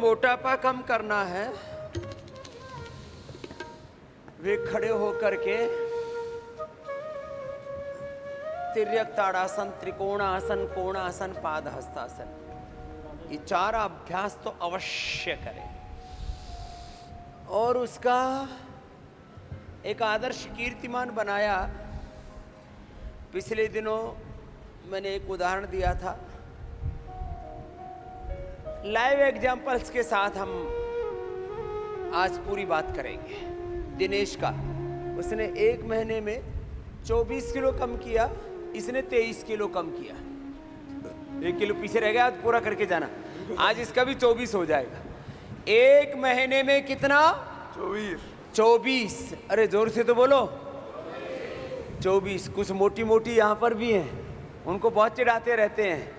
मोटापा कम करना है वे खड़े होकर के तिर्यक ताड़ासन, त्रिकोणासन, कोणासन, पाद हस्तासन, ये 4 अभ्यास तो अवश्य करें। और उसका एक आदर्श कीर्तिमान बनाया। पिछले दिनों मैंने एक उदाहरण दिया था, लाइव एग्जाम्पल्स के साथ हम आज पूरी बात करेंगे। दिनेश का, उसने 1 महीने में 24 किलो कम किया, इसने 23 किलो कम किया। 1 किलो पीछे रह गया, पूरा करके जाना। आज इसका भी 24 हो जाएगा। 1 महीने में कितना? 24। अरे जोर से तो बोलो। 24। कुछ मोटी मोटी यहां पर भी हैं, उनको बहुत चिढ़ाते रहते हैं।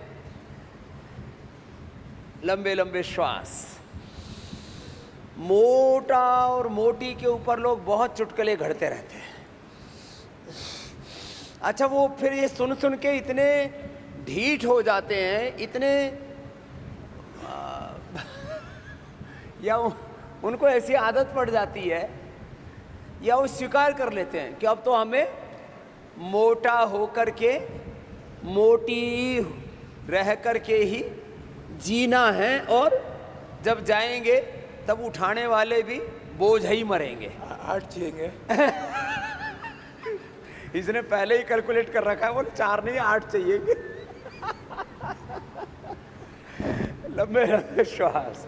लंबे लंबे श्वास। मोटा और मोटी के ऊपर लोग बहुत चुटकुले घड़ते रहते हैं। अच्छा, वो फिर ये सुन सुन के इतने ढीठ हो जाते हैं, इतने या उनको ऐसी आदत पड़ जाती है, या वो स्वीकार कर लेते हैं कि अब तो हमें मोटा होकर के, मोटी रह कर के ही जीना है, और जब जाएंगे तब उठाने वाले भी बोझ ही मरेंगे। 8 चाहिए। इसने पहले ही कैलकुलेट कर रखा है, बोले 4 नहीं 8 चाहिए। लंबे लंबे श्वास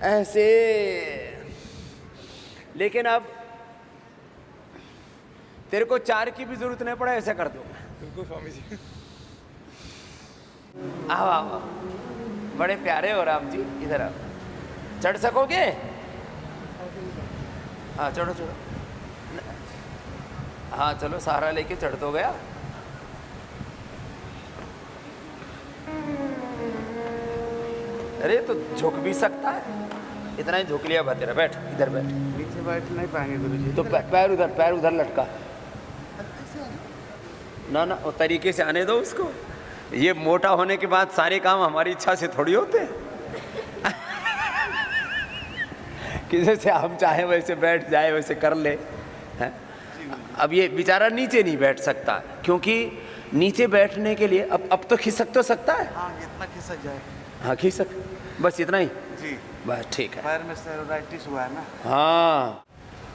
ऐसे। लेकिन अब तेरे को 4 की भी जरूरत नहीं पड़ा, ऐसा कर दो। बिल्कुल स्वामी जी। आओ आओ, बड़े प्यारे हो राम जी, इधर आओ। चढ़ सकोगे? हाँ चढ़ो चढ़ो। हाँ चलो, सहारा लेके चढ़ तो गया। अरे तो झुक भी सकता है, इतना ही झुक लिया। तेरा बैठ, इधर बैठ। नीचे बैठ नहीं पाएंगे गुरुजी। तो पैर उधर लटका। ना ना, वो तरीके से आने दो उसको। ये मोटा होने के बाद सारे काम हमारी इच्छा से थोड़ी होते हैं। कि जैसे हम चाहे वैसे बैठ जाए, वैसे कर ले हैं? अब ये बेचारा नीचे नहीं बैठ सकता, क्योंकि नीचे बैठने के लिए अब तो खिसक तो सकता है। हाँ, इतना खिसक जाए। हाँ खिसक, बस इतना ही जी। बस ठीक है। पैर में सेरोडाइटिस हुआ है ना। हाँ,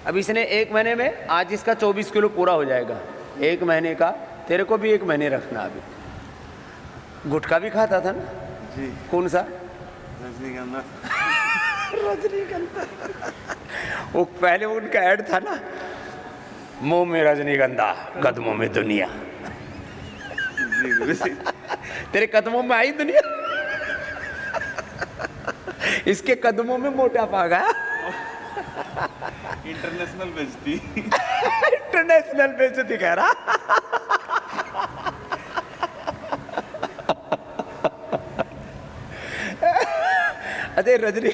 अब इसने 1 महीने में, आज इसका 24 किलो पूरा हो जाएगा। 1 महीने का। तेरे को भी 1 महीने रखना। अभी गुटखा भी खाता था ना जी। कौन सा? रजनीगंधा। रजनीगंधा। वो पहले उनका ऐड था ना, मुंह में रजनीगंधा, कदमों में दुनिया। जी गुरुजी। तेरे कदमों में आई दुनिया, इसके कदमों में मोटापा आ गया। इंटरनेशनल बेइज्जती। इंटरनेशनल बेइज्जती कह रहा। अरे रजनी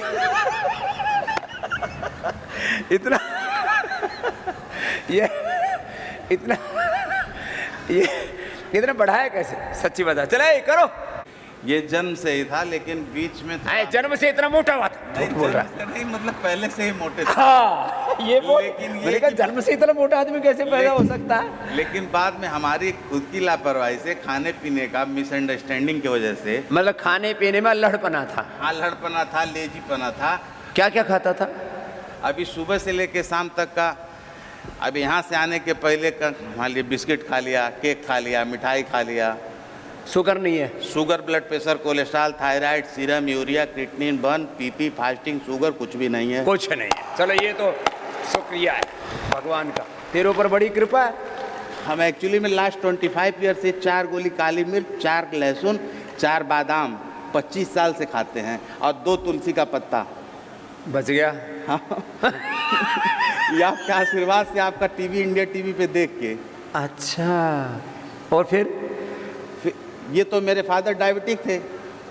इतना ये इतना बढ़ाया कैसे? सच्ची बता, चले करो। ये जन्म से ही था, लेकिन बीच में जन्म से इतना मोटा हुआ था? नहीं बोल रहा। नहीं, मतलब पहले से ही मोटे थे। हाँ, ये बोल। लेकिन ये मैंने कहा जन्म से इतना मोटा आदमी कैसे पैदा हो सकता है? लेकिन बाद में हमारी खुद की लापरवाही से, खाने पीने का मिसअंडरस्टैंडिंग की वजह से, मतलब खाने पीने में लड़पना था। हाँ लड़पना था, लेजीपना था। क्या क्या खाता था? अभी सुबह से लेके शाम तक का, अब यहाँ से आने के पहले का मान लीजिए बिस्किट खा लिया, केक खा लिया, मिठाई खा लिया। शुगर नहीं है? Sugar, blood pressure, cholesterol, thyroid, serum, urea, creatinine, burn, PP, fasting, sugar, कुछ भी नहीं है। कुछ नहीं है। चलो, ये तो शुक्रिया है भगवान का, तेरे ऊपर बड़ी कृपा है। हम एक्चुअली में लास्ट 25 ईयर से 4 गोली काली मिर्च, 4 लहसुन, 4 बादाम 25 साल से खाते हैं, और 2 तुलसी का पत्ता। बच गया। हाँ। ये आपका आशीर्वाद से, आपका टीवी, इंडिया टीवी पे देख के। अच्छा, और फिर ये तो मेरे फादर डायबिटिक थे,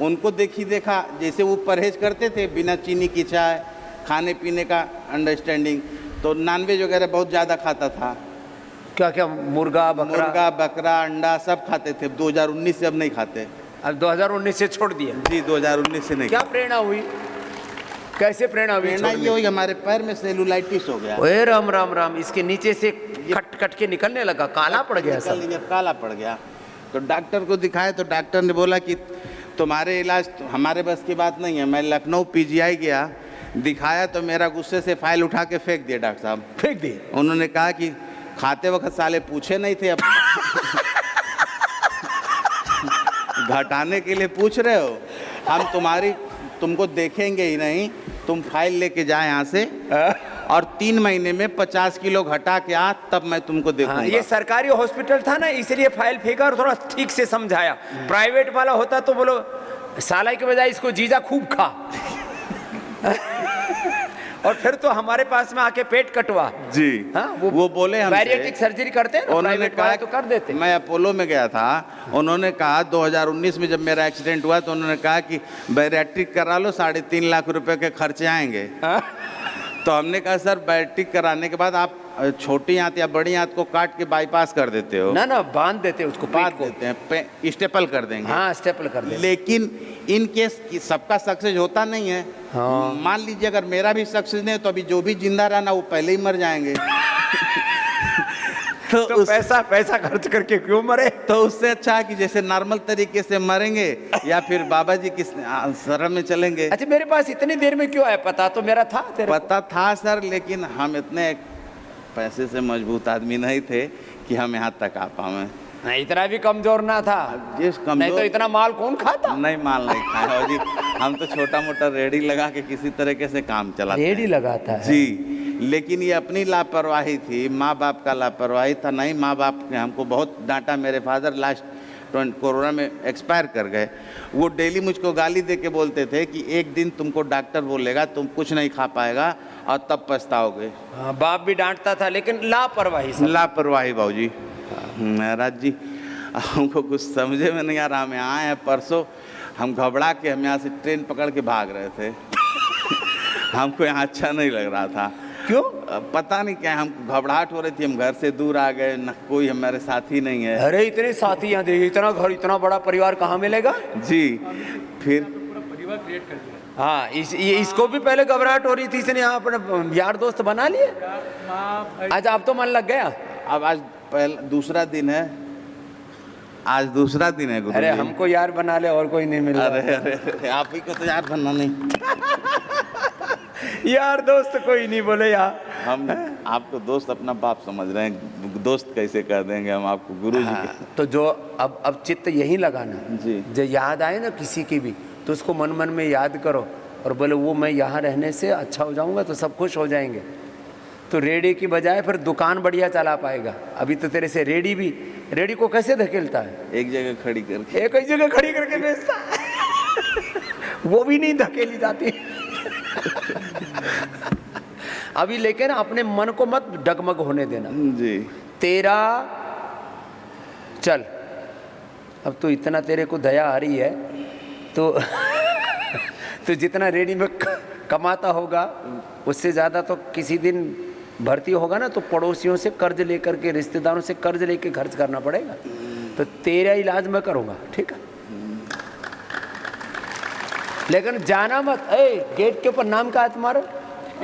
उनको देखा, जैसे वो परहेज करते थे, बिना चीनी की चाय, खाने पीने का अंडरस्टैंडिंग, तो नॉनवेज वगैरह बहुत ज़्यादा खाता था। क्या क्या? मुर्गा बकरा, अंडा सब खाते थे। 2019 से अब नहीं खाते। अब 2019 से छोड़ दिया? जी, 2019 से नहीं। क्या प्रेरणा हुई? कैसे प्रेरणा हुई प्रेरणा छोड़ने ये हुई, हमारे पैर में सेलुलाइटिस हो गया, ओए राम राम राम, इसके नीचे से कट कट के निकलने लगा, काला पड़ गया सब। जब काला पड़ गया तो डॉक्टर को दिखाया तो डॉक्टर ने बोला कि तुम्हारे इलाज तो हमारे बस की बात नहीं है। मैं लखनऊ पीजीआई गया, दिखाया तो मेरा गुस्से से फाइल उठा के फेंक दिया डॉक्टर साहब, फेंक दिए। उन्होंने कहा कि खाते वक्त साले पूछे नहीं थे, अब घटाने के लिए पूछ रहे हो। हम तुमको देखेंगे ही नहीं, तुम फाइल लेके जाए यहाँ से और 3 महीने में 50 किलो घटा के आ, तब मैं तुमको देखूंगा। ये सरकारी हॉस्पिटल था ना, इसलिए फाइल फेंका और थोड़ा ठीक से समझाया। प्राइवेट वाला होता तो बोलो साला के बजाय इसको जीजा खूब खा और फिर तो हमारे पास में आके पेट कटवा जी। हाँ, वो बोले हमसे, बैरिएट्रिक सर्जरी करते हैं ना, उन्होंने प्राइवेट कहा वाले तो कर देते। मैं अपोलो में गया था, उन्होंने कहा 2019 में जब मेरा एक्सीडेंट हुआ तो उन्होंने कहा कि बैरिएट्रिक करा लो, 3.5 लाख रुपए के खर्चे आएंगे। तो हमने कहा सर बैरिएट्रिक कराने के बाद आप छोटी आंत या बड़ी आंत को काट के बाईपास कर देते हो? ना ना, बांध देते उसको, बांध देते हैं, स्टेपल कर देंगे। हाँ, स्टेपल कर देंगे। लेकिन इन केस सबका सक्सेस होता नहीं है। हाँ। मान लीजिए अगर मेरा भी सक्सेस नहीं है तो अभी जो भी जिंदा रहना वो पहले ही मर जाएंगे। तो पैसा खर्च करके क्यों मरे? तो उससे अच्छा है कि जैसे नॉर्मल तरीके से मरेंगे या फिर बाबा जी की शरण में चलेंगे। अच्छा, मेरे पास इतनी देर में क्यों आया? पता तो मेरा था, पता था सर, लेकिन हम इतने पैसे से मजबूत आदमी नहीं थे कि हम यहाँ तक आ पाए। नहीं, इतना भी कमजोर ना था। जिस कमजोर, नहीं तो इतना माल कौन खाता? नहीं, माल नहीं खाया जी। हम तो छोटा मोटा रेडी लगा के किसी तरीके से काम चलाते रेडी लगाता है जी। लेकिन ये अपनी लापरवाही थी, माँ बाप का लापरवाही था। नहीं, माँ बाप ने हमको बहुत डांटा। मेरे फादर लास्ट कोरोना में एक्सपायर कर गए। वो डेली मुझको गाली दे के बोलते थे कि एक दिन तुमको डॉक्टर बोलेगा तुम कुछ नहीं खा पाएगा और तब पछताओगे। हाँ, बाप भी डांटता था, लेकिन लापरवाही सब। लापरवाही बाबूजी। महाराज जी, हमको कुछ समझे में नहीं आ रहा। हम यहाँ आए हैं परसों, हम घबरा के हम यहाँ से ट्रेन पकड़ के भाग रहे थे। हमको यहाँ अच्छा नहीं लग रहा था। क्यों? पता नहीं क्या, हमको घबराहट हो रही थी। हम घर से दूर आ गए, न कोई हमारे साथी नहीं है। अरे इतने साथी यहाँ देखिए, इतना घर, इतना बड़ा परिवार कहाँ मिलेगा जी। फिर परिवार क्रिएट कर दिया। हाँ, इसको भी पहले घबराहट हो रही थी, इसने यहाँ अपने यार दोस्त बना लिए। आज आप तो मन लग गया। अब आज दूसरा दिन है, आज दूसरा दिन है। अरे हमको यार बना ले, और कोई नहीं मिला। अरे आप ही को तो यार बनना नहीं। यार दोस्त कोई नहीं बोले यार। हम आपको दोस्त अपना बाप समझ रहे हैं, दोस्त कैसे कर देंगे हम आपको गुरु जी के। तो जो अब चित्त यही लगाना जी। जो याद आए ना किसी की भी, तो उसको मन मन में याद करो और बोले वो मैं यहाँ रहने से अच्छा हो जाऊंगा, तो सब खुश हो जाएंगे। तो रेडी की बजाय फिर दुकान बढ़िया चला पाएगा। अभी तो तेरे से रेडी को कैसे धकेलता है? एक जगह खड़ी करके, एक ही जगह खड़ी करके बेचता है। वो भी नहीं धकेली जाती। अभी लेकिन अपने मन को मत डगमग होने देना जी। तेरा चल, अब तो इतना तेरे को दया आ रही है तो तो जितना रेडी में कमाता होगा उससे ज़्यादा तो किसी दिन भर्ती होगा ना, तो पड़ोसियों से कर्ज लेकर के, रिश्तेदारों से कर्ज लेके खर्च करना पड़ेगा। तो तेरा इलाज मैं करूँगा, ठीक है? लेकिन जाना मत। गेट के ऊपर नाम क्या है तुम्हारा?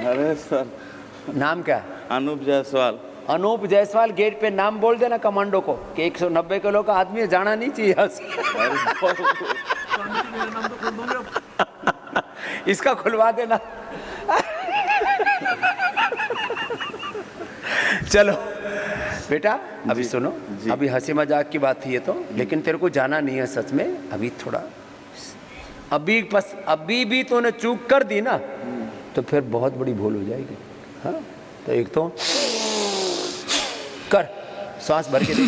अरे सर, नाम क्या? अनूप जायसवाल। अनूप जायसवाल। गेट पे नाम बोल देना कमांडो को कि 190 किलो का आदमी है, जाना नहीं चाहिए यहाँ से। इसका खुलवा देना। चलो बेटा, अभी सुनो, अभी हंसी मजाक की बात थी ये तो, लेकिन तेरे को जाना नहीं है सच में। अभी थोड़ा, अभी भी तूने चूक कर दी ना तो फिर बहुत बड़ी भूल हो जाएगी। हाँ, तो एक तो कर, सांस भर के दे।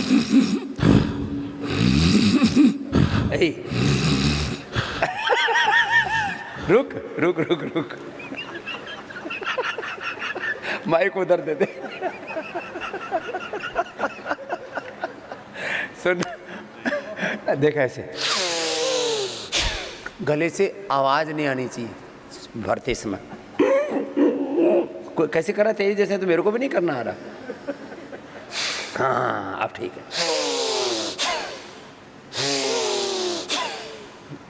रुक रुक रुक रुक, माइक उधर दे दे। सुन, देख ऐसे गले से आवाज नहीं आनी चाहिए भरते समय। कैसे करा तेज जैसे, तो मेरे को भी नहीं करना आ रहा। हाँ, अब ठीक है।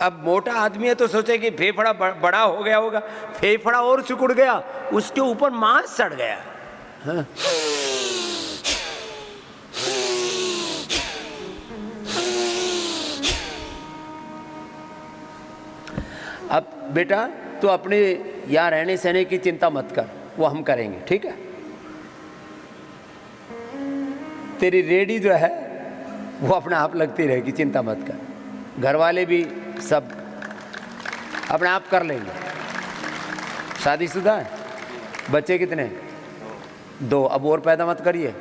अब मोटा आदमी है तो सोचे कि फेफड़ा बड़ा हो गया होगा, फेफड़ा और सिकुड़ गया, उसके ऊपर मांस सड़ गया। हाँ। अब बेटा तो अपने यहाँ रहने सहने की चिंता मत कर, वो हम करेंगे, ठीक है। तेरी रेडी जो है वो अपने आप लगती रहेगी, चिंता मत कर। घर वाले भी सब अपने आप कर लेंगे। शादीशुदा है? बच्चे कितने? 2। अब और पैदा मत करिए,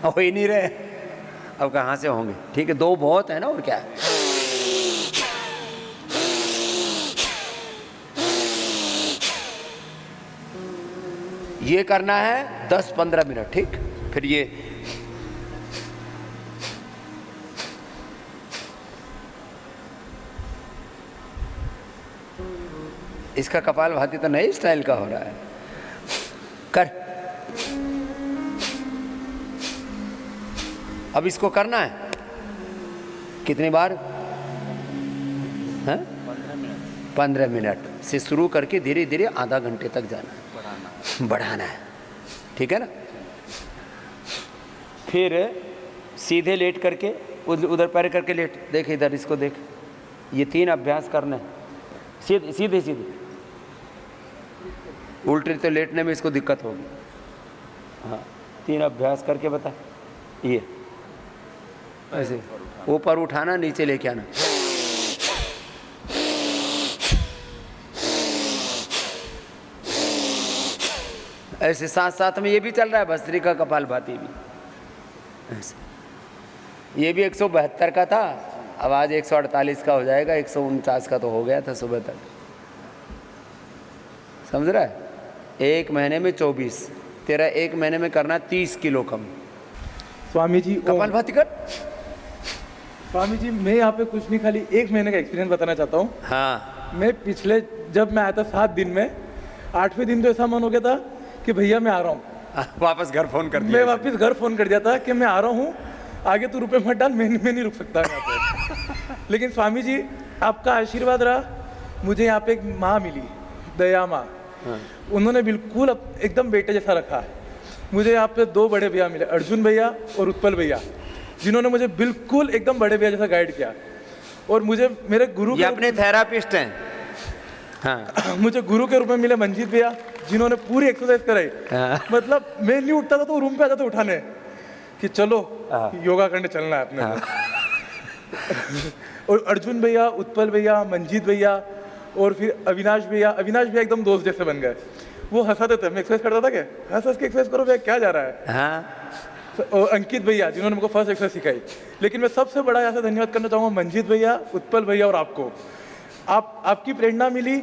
हो ही नहीं रहे। अब कहाँ से होंगे? ठीक है, 2 बहुत है ना, और क्या है। ये करना है 10-15 मिनट, ठीक। फिर ये इसका कपालभाति तो नए स्टाइल का हो रहा है। कर, अब इसको करना है कितनी बार? हैं? 15 मिनट से शुरू करके धीरे धीरे आधा घंटे तक जाना है, बढ़ाना है, ठीक है ना। फिर सीधे लेट करके उधर पैर करके लेट, देख इधर, इसको देख। ये 3 अभ्यास करने, सीधे सीधे सीधे। उल्टे तो लेटने में इसको दिक्कत होगी। हाँ, 3 अभ्यास करके बता। ये ऐसे ऊपर उठाना, नीचे लेके आना। ऐसे साथ साथ में ये भी चल रहा है, भस्त्रिका कपालभाति भी ऐसे। ये भी 172 का था, अब आज 148 का हो जाएगा। 149 का तो हो गया था सुबह तक, समझ रहा है। 1 महीने में 24, तेरा 1 महीने में करना 30 किलो कम। स्वामी जी कपालभाति कर। स्वामी जी मैं यहाँ पे कुछ नहीं, खाली 1 महीने का एक्सपीरियंस बताना चाहता हूँ। हाँ, मैं पिछले जब मैं आया था 7 दिन में, 8वें दिन तो ऐसा मन हो गया था कि भैया मैं आ रहा हूँ। वापस घर फोन कर दिया। मैं वापस घर फोन कर दिया था कि मैं आ रहा हूँ, आगे तो रुपए मत डाल, मैं नहीं रुक सकता यहाँ पे। लेकिन स्वामी जी आपका आशीर्वाद रहा, मुझे यहाँ पे एक माँ मिली, दया माँ। उन्होंने बिल्कुल एकदम बेटे जैसा रखा है। मुझे यहाँ पे 2 बड़े भैया मिले, अर्जुन भैया और उत्पल भैया, जिन्होंने मुझे बिल्कुल एकदम बड़े भैया जैसा गाइड किया। और मुझे मेरे गुरु ये अपने थेरापिस्ट हैं। हाँ। मुझे गुरु के रूप में मिले मंजीत भैया, जिन्होंने पूरी एक्सरसाइज कराई। मतलब मैं नहीं उठता था तो रूम पे आ जाते उठाने कि चलो योगा करने चलना है अपने को। और अर्जुन भैया, उत्पल भैया, मंजीत भैया और फिर अविनाश भैया एकदम दोस्त जैसे बन गए। वो हंसाते थे, मैं एक्सरसाइज करता था, क्या हंस के एक्सरसाइज करो भैया, क्या जा रहा है। हाँ। और अंकित भैया, जिन्होंने मुझको फर्स्ट एक्सरसाइज सिखाई। लेकिन मैं सबसे बड़ा यहाँ से धन्यवाद करना चाहूँगा मंजीत भैया, उत्पल भैया और आपको। आपकी प्रेरणा मिली,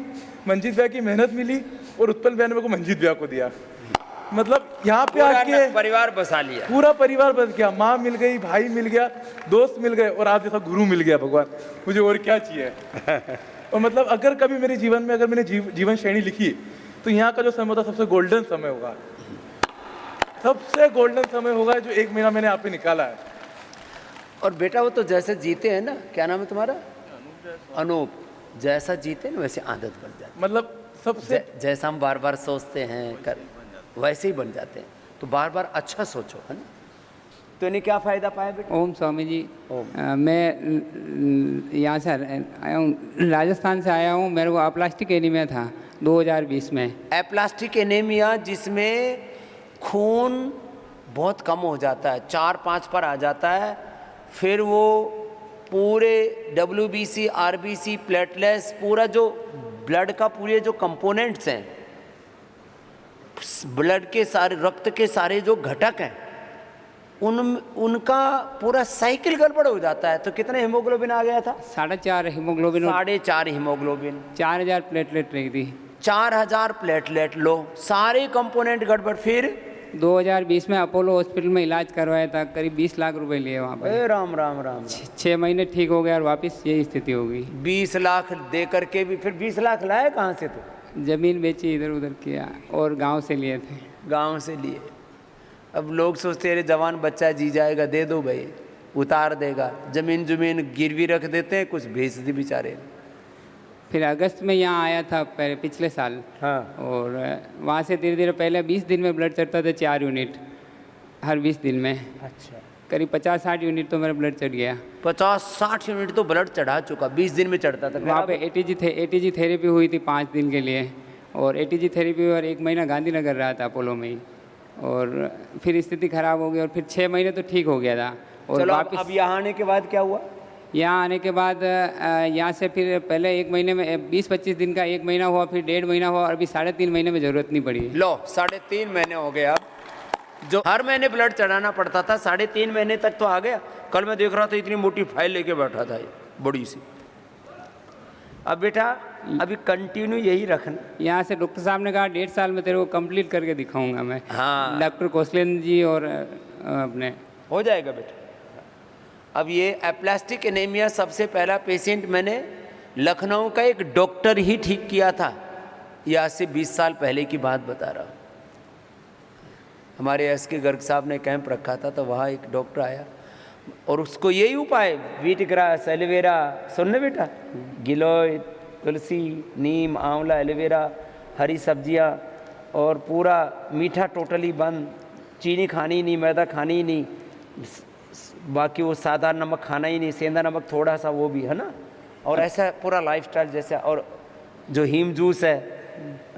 मंजीत भैया की मेहनत मिली और उत्पल भैया ने मेरे को मंजीत भैया को दिया। मतलब यहाँ पे आके परिवार बसा लिया, पूरा परिवार बस गया। माँ मिल गई, भाई मिल गया, दोस्त मिल गए और आप जैसा गुरु मिल गया। भगवान, मुझे और क्या चाहिए। और मतलब अगर कभी मेरे जीवन में, अगर मैंने जीवन श्रेणी लिखी तो यहाँ का जो समय होता सबसे गोल्डन समय होगा, सबसे गोल्डन समय होगा जो 1 महीना मैंने यहाँ पे निकाला है। और बेटा वो तो जैसे जीते हैं ना, क्या नाम है तुम्हारा? अनूप। जैसा जीते ना वैसे आदत बन जाती, मतलब सबसे जैसा हम बार बार सोचते हैं कर वैसे ही बन जाते हैं। तो बार बार अच्छा सोचो, है ना। तो इन्हें क्या फ़ायदा पाया बेटा? ओम स्वामी जी। ओम। मैं यहाँ से आया हूँ, राजस्थान से आया हूँ। मेरे को अप्लास्टिक एनीमिया था 2020 में। एप्लास्टिक एनीमिया, जिसमें खून बहुत कम हो जाता है, 4-5 पर आ जाता है। फिर वो पूरे WBC, RBC, प्लेटलेट्स, पूरा जो ब्लड का पूरे जो कंपोनेंट्स हैं, ब्लड के सारे, रक्त के सारे जो घटक हैं, उनका पूरा साइकिल गड़बड़ हो जाता है। तो कितने हीमोग्लोबिन आ गया था? 4.5 हीमोग्लोबिन, 4.5 हीमोग्लोबिन, 4000 प्लेटलेट रही थी। 4000 प्लेटलेट लो, सारे कंपोनेंट गड़बड़। फिर 2020 में अपोलो हॉस्पिटल में इलाज करवाया था, करीब 20 लाख रुपए लिए वहाँ पर। राम राम राम। 6 महीने ठीक हो गया और वापस यही स्थिति हो गई। 20 लाख दे करके भी फिर 20 लाख लाए कहाँ से? तो ज़मीन बेची, इधर उधर किया और गांव से लिए थे। गांव से लिए। अब लोग सोचते हैं अरे जवान बच्चा जी जाएगा, दे दो भाई, उतार देगा, जमीन जमीन गिरवी रख देते हैं, कुछ बेच दी बेचारे। फिर अगस्त में यहाँ आया था पिछले साल। हाँ। और वहाँ से धीरे धीरे पहले 20 दिन में ब्लड चढ़ता था 4 यूनिट हर 20 दिन में। अच्छा, करीब 50-60 यूनिट तो मेरा ब्लड चढ़ गया। 50-60 यूनिट तो ब्लड चढ़ा चुका, 20 दिन में चढ़ता था। वहाँ पे एटीजी थेरेपी हुई थी 5 दिन के लिए, और एटीजी थेरेपी और 1 महीना गांधीनगर रहा था अपोलो में ही, और फिर स्थिति खराब हो गई और फिर 6 महीने तो ठीक हो गया था। और चलो वापस अब यहाँ आने के बाद क्या हुआ? यहाँ आने के बाद यहाँ से फिर पहले 1 महीने में 20-25 दिन का 1 महीना हुआ, फिर 1.5 महीना हुआ, और अभी 3.5 महीने में ज़रूरत नहीं पड़ी। लो 3.5 महीने हो गए। अब जो हर महीने ब्लड चढ़ाना पड़ता था 3.5 महीने तक तो आ गया। कल मैं देख रहा था इतनी मोटी फाइल लेके बैठा था, ये बड़ी सी। अब बेटा अभी कंटिन्यू यही रखना। यहाँ से डॉक्टर साहब ने कहा 1.5 साल में तेरे को कंप्लीट करके दिखाऊंगा मैं। हाँ। डॉक्टर कौशलेंद्र जी और अपने हो जाएगा बेटा। अब ये एप्लास्टिक एनीमिया सबसे पहला पेशेंट मैंने लखनऊ का एक डॉक्टर ही ठीक किया था। ये आज से 20 साल पहले की बात बता रहा हूँ। हमारे एस के गर्ग साहब ने कैंप रखा था, तो वहाँ एक डॉक्टर आया और उसको यही उपाय, व्हीट ग्रास, एलोवेरा, सुनने बेटा, गिलोय, तुलसी, नीम, आंवला, एलोवेरा, हरी सब्जियाँ और पूरा मीठा टोटली बंद, चीनी खानी ही नहीं, मैदा खानी ही नहीं, बाकी वो सादा नमक खाना ही नहीं, सेंधा नमक थोड़ा सा वो भी है ना, और ऐसा पूरा लाइफस्टाइल जैसा। और जो हीम जूस है,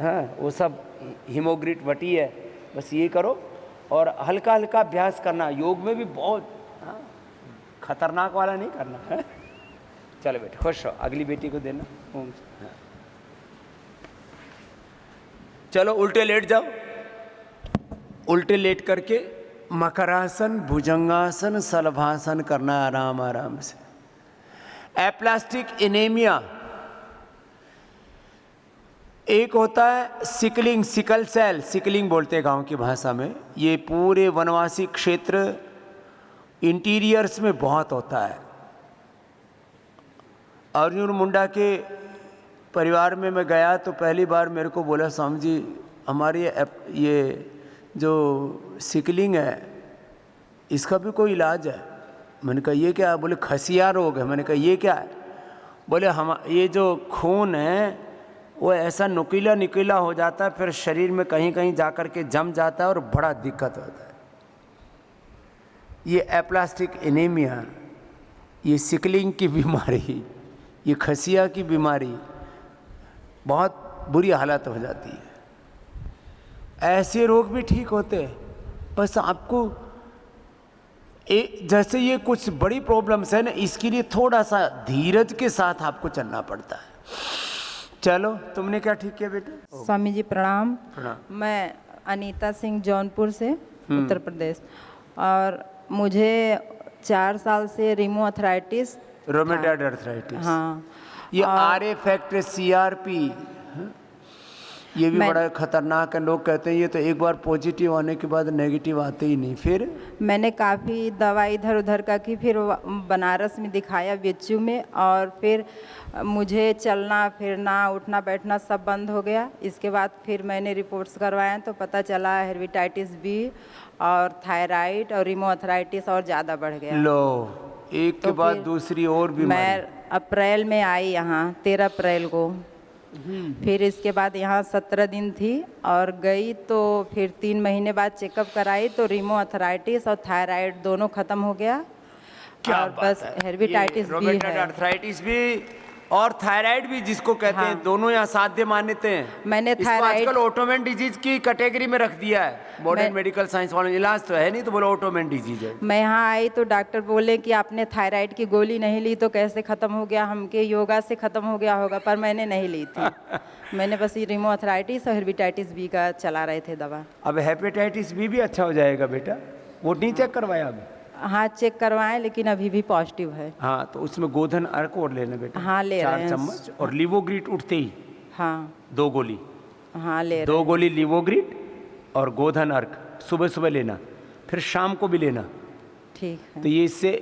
हाँ वो सब हीमोग्रिट वटी है, बस ये करो और हल्का हल्का अभ्यास करना। योग में भी बहुत खतरनाक वाला नहीं करना है। चलो बेटा खुश रहो, अगली बेटी को देना। चलो उल्टे लेट जाओ, उल्टे लेट करके मकरासन, भुजंगासन, सलभासन करना आराम आराम से। एप्लास्टिक एनीमिया एक होता है सिकलिंग, सिकल सेल, सिकलिंग बोलते हैं गांव की भाषा में। ये पूरे वनवासी क्षेत्र इंटीरियर्स में बहुत होता है। अर्जुन मुंडा के परिवार में मैं गया तो पहली बार मेरे को बोला, स्वामी जी हमारी ये जो सिकलिंग है इसका भी कोई इलाज है? मैंने कहा ये क्या है? बोले खसिया रोग है। मैंने कहा ये क्या है? बोले हम ये जो खून है वो ऐसा नुकीला नुकीला हो जाता है, फिर शरीर में कहीं कहीं जा कर के जम जाता है और बड़ा दिक्कत होता है। ये एप्लास्टिक एनीमिया, ये सिकलिंग की बीमारी, ये खसिया की बीमारी, बहुत बुरी हालत हो जाती है। ऐसे रोग भी ठीक होते हैं, बस आपको जैसे ये कुछ बड़ी प्रॉब्लम्स है ना, इसके लिए थोड़ा सा धीरज के साथ आपको चलना पड़ता है। चलो तुमने क्या ठीक किया बेटा? स्वामी जी प्रणाम। प्रणाम। मैं अनीता सिंह जौनपुर से, उत्तर प्रदेश, और मुझे 4 साल से रिमोआर्थराइटिस, रोमेटॉइड अर्थराइटिस। हाँ, ये आरए फैक्टर, सीआरपी, ये भी बड़ा खतरनाक है। लोग कहते हैं ये तो एक बार पॉजिटिव आने के बाद नेगेटिव आते ही नहीं। फिर मैंने काफ़ी दवाई इधर उधर का की, फिर बनारस में दिखाया बीएचयू में, और फिर मुझे चलना फिरना उठना बैठना सब बंद हो गया। इसके बाद फिर मैंने रिपोर्ट्स करवाए तो पता चला हेपेटाइटिस बी और थायराइड और रिमोआर्थराइटिस और ज़्यादा बढ़ गया। लो एक के तो बाद फिर दूसरी और बीमारी। मैं अप्रैल में आई यहाँ, 13 अप्रैल को। फिर इसके बाद यहाँ 17 दिन थी और गई तो फिर 3 महीने बाद चेकअप कराई तो रिमोआर्थराइटिस और थायराइड दोनों खत्म हो गया। क्या और बस हेपेटाइटिस भी रोमेटॉइड है। अर्थराइटिस भी और थायराइड भी जिसको कहते हैं, दोनों यहाँ साध्य मान्यते हैं। मैंने इसको थायराइड- आजकल ऑटोमेन डिजीज की कैटेगरी में रख दिया है। मॉडर्न मेडिकल साइंस वालों, इलाज तो है नहीं तो बोलो ऑटोमेन डिजीज है। मैं यहाँ आई तो डॉक्टर बोले कि आपने थायराइड की गोली नहीं ली तो कैसे ख़त्म हो गया, हमके योगा से ख़त्म हो गया होगा, पर मैंने नहीं ली थी। मैंने बस ये रिमोआर्थराइटिस और हेपेटाइटिस बी का चला रहे थे दवा। अब हेपेटाइटिस बी भी अच्छा हो जाएगा बेटा। वो नहीं चेक करवाया अभी? हाँ चेक करवाएं, लेकिन अभी भी पॉजिटिव है। हाँ तो उसमें गोधन अर्क और लेना बेटा। हाँ, ले रहे 4 हैं। चम्मच, और लिवोग्रिट उठते ही हाँ 2 गोली, हाँ ले रहे 2 गोली लिवोग्रिट और गोधन अर्क सुबह सुबह लेना, फिर शाम को भी लेना। ठीक है। तो ये इससे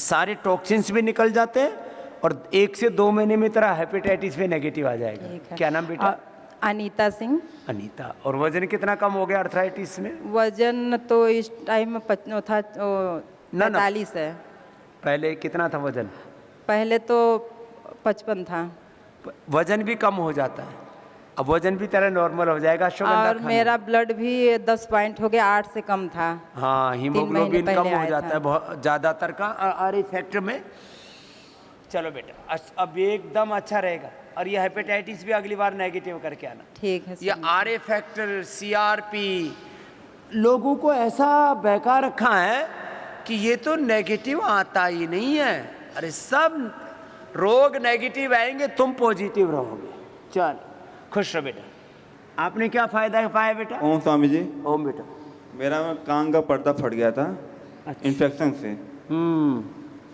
सारे टॉक्सिन्स भी निकल जाते हैं और 1 से 2 महीने में तेरा हेपेटाइटिस भी नेगेटिव आ जाएगा। ठीक है। क्या नाम बेटा? अनीता सिंह। अनीता। और वजन कितना कम हो गया अर्थराइटिस में? वजन तो इस टाइम था ना ना 45 है। पहले कितना था वजन? पहले तो 55 था। वजन भी कम हो जाता है, अब वजन भी तेरा नॉर्मल हो जाएगा अश्वगंधा और खाने मेरा ब्लड भी 10 पॉइंट हो गया, 8 से कम था। हाँ, 3 हीमोग्लोबिन महीने कम पहले हो आया जाता था। है बहुत ज़्यादातर का आर फैक्टर में। चलो बेटा, अब एकदम अच्छा रहेगा। और ये हेपेटाइटिस भी अगली बार नेगेटिव करके आना। ठीक है ये सर। आर फैक्टर, सीआरपी, लोगों को ऐसा बहका रखा है कि ये तो नेगेटिव आता ही नहीं है। अरे सब रोग नेगेटिव आएंगे, तुम पॉजिटिव रहोगे। चल खुश रहो बेटा। आपने क्या फायदा पाया बेटा? ओम स्वामी जी, ओम बेटा। मेरा कान का पर्दा फट गया था इन्फेक्शन से।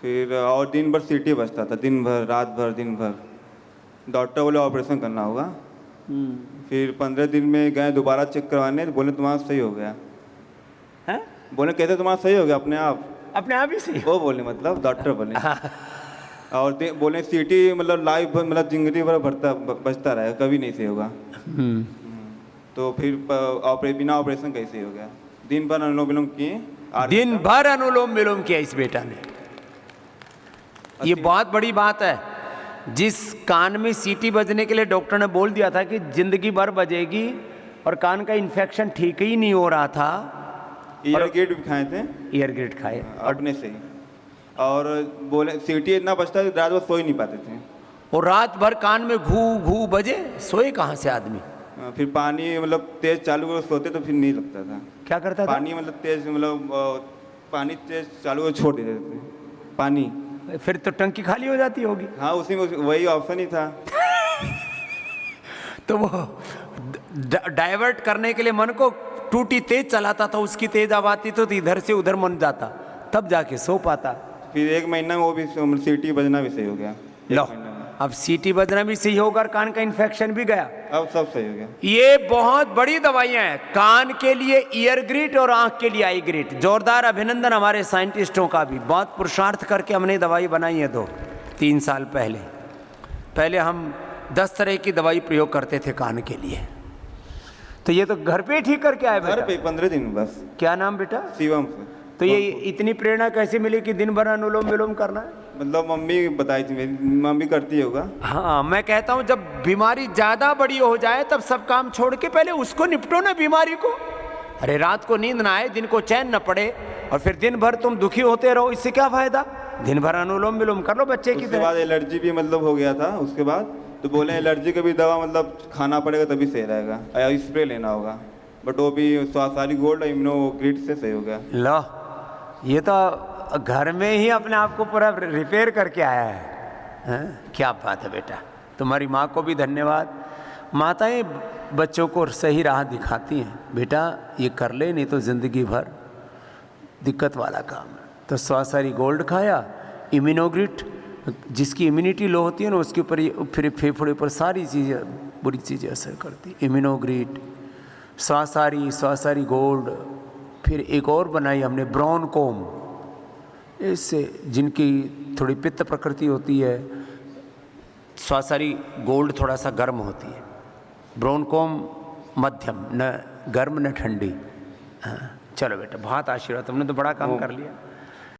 फिर और दिन भर सीटी बजता था, दिन भर, रात भर, दिन भर। डॉक्टर बोले ऑपरेशन करना होगा। फिर 15 दिन में गए दोबारा चेक करवाने, तो बोले तुम्हारा सही हो गया। हैं? बोले कहते तुम्हारा सही हो गया अपने आप। अपने आप ही सही? वो बोले, मतलब डॉक्टर बोले। और बोले सीटी मतलब लाइव मतलब जिंदगी भर बचता रहेगा, कभी नहीं सही होगा। तो फिर बिना ऑपरेशन कैसे हो गया? दिन भर अनुलोम विलोम किए। दिन भर अनुलोम विलोम किया इस बेटा ने। ये बहुत बड़ी बात है। जिस कान में सीटी बजने के लिए डॉक्टर ने बोल दिया था कि जिंदगी भर बजेगी, और कान का इन्फेक्शन ठीक ही नहीं हो रहा था। ईयर गेट भी खाए थे, ईयर ग्रेड खाए अपने से ही। और बोले सीटी इतना बचता है रात भर सो ही नहीं पाते थे। और रात भर कान में घू घू बजे, सोए कहाँ से आदमी? फिर पानी मतलब तेज चालू कर सोते तो फिर नहीं लगता था। क्या करता था? पानी मतलब तेज, मतलब पानी तेज चालू कर छोड़ देते थे पानी। फिर तो टंकी खाली हो जाती होगी। हाँ, उसी में वही ऑप्शन ही था। तो वो डाइवर्ट करने के लिए मन को टूटी तेज चलाता था, उसकी तेज आवाज आती तो इधर से उधर मन जाता, तब जाके सो पाता। फिर 1 महीना में वो भी सीटी बजना भी सही हो गया। लो, अब सीटी बजना भी सही होगा और कान का इन्फेक्शन भी गया। अब सब सही हो गया। ये बहुत बड़ी दवाइयां हैं। कान के लिए ईयर ग्रिट और आंख के लिए आई ग्रिट। जोरदार अभिनंदन हमारे साइंटिस्टों का भी। बहुत पुरुषार्थ करके हमने दवाई बनाई है 2-3 साल पहले। पहले हम 10 तरह की दवाई प्रयोग करते थे कान के लिए। तो ये तो घर पे ठीक करके आए घर बेटा? पे 15 दिन बस। क्या नाम बेटा? शिवम से। तो ये इतनी प्रेरणा कैसे मिली कि दिन भर अनुलोम विलोम करना है? मतलब मम्मी बताई थी, मेरी मम्मी करती होगा। हाँ, मैं कहता हूँ जब बीमारी ज्यादा बड़ी हो जाए तब सब काम छोड़ के पहले उसको निपटो ना, बीमारी को। अरे रात को नींद ना आए, दिन को चैन न पड़े, और फिर दिन भर तुम दुखी होते रहो, इससे क्या फायदा? दिन भर अनुलोम विलोम कर लो बच्चे की उसके तरह। बाद एलर्जी भी मतलब हो गया था उसके बाद। तो बोले एलर्जी का भी दवा मतलब खाना पड़ेगा तभी सही रहेगा, या स्प्रे लेना होगा। बट वो भी सारी गोल्ड इम्यूनोग्रिड से सही हो गया। लो, ये तो घर में ही अपने आप को पूरा रिपेयर करके आया है। हैं? क्या बात है बेटा। तुम्हारी माँ को भी धन्यवाद। माताएं बच्चों को सही राह दिखाती हैं। बेटा ये कर ले, नहीं तो ज़िंदगी भर दिक्कत वाला काम है। तो स्वासारी गोल्ड खाया, इम्यूनोग्रिड, जिसकी इम्यूनिटी लो होती है ना उसके ऊपर फिर फेफड़े पर सारी चीज़ें, बुरी चीज़ें असर करती। इम्यूनोग्रिड, स्वासारी गोल्ड। फिर एक और बनाई हमने ब्राउन कोम, इससे जिनकी थोड़ी पित्त प्रकृति होती है, स्वासारी गोल्ड थोड़ा सा गर्म होती है, ब्राउन कोम मध्यम, न गर्म न ठंडी। हाँ, चलो बेटा बहुत आशीर्वाद, तुमने तो बड़ा काम कर लिया।